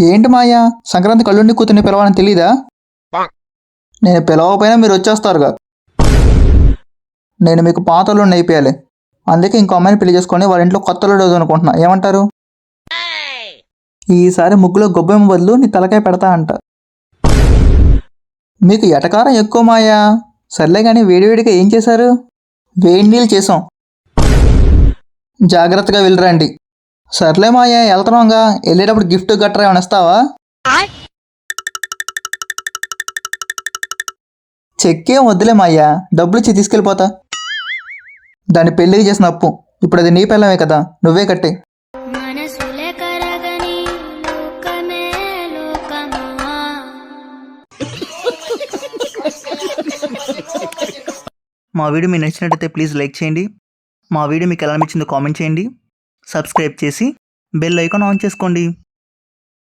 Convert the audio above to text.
ఏంటి మాయా, సంక్రాంతి కళ్ళుండి కూతుర్ని పిలవాలని తెలీదా? నేను పిలవకపోయినా మీరు వచ్చేస్తారుగా. నేను మీకు పాతల్లుండి అయిపోయాలి. అందుకే ఇంకో అమ్మాయిని పెళ్లి చేసుకొని వాళ్ళ ఇంట్లో కొత్త అల్లుడు అనుకుంటున్నా. ఏమంటారు? ఈసారి ముగ్గులో గొబ్బెమ్మ బదులు నీ తలకాయ పెడతా అంట. మీకు ఎటకారం ఎక్కువ మాయా. సర్లే కానీ వేడివేడిగా ఏం చేశారు? వేడి నీళ్ళు చేసాం. జాగ్రత్తగా వెళ్ళిరండి. సర్లే మాయా, వెళ్తున్నాంగా. వెళ్ళేటప్పుడు గిఫ్ట్ గట్రా ఏమైనా ఇస్తావా? చెక్కేం వద్దులే మాయ్యా, డబ్బులు ఇచ్చి తీసుకెళ్ళిపోతా. దాన్ని పెళ్లికి చేసిన అప్పు. ఇప్పుడు అది నీ పిల్లమే కదా, నువ్వే కట్టే. మా వీడియో మీకు నచ్చినట్టయితే ప్లీజ్ లైక్ చేయండి. మా వీడియో మీకు ఎలా అనిపించిందో కామెంట్ చేయండి. సబ్స్క్రైబ్ చేసి బెల్ ఐకాన్ ఆన్ చేసుకోండి.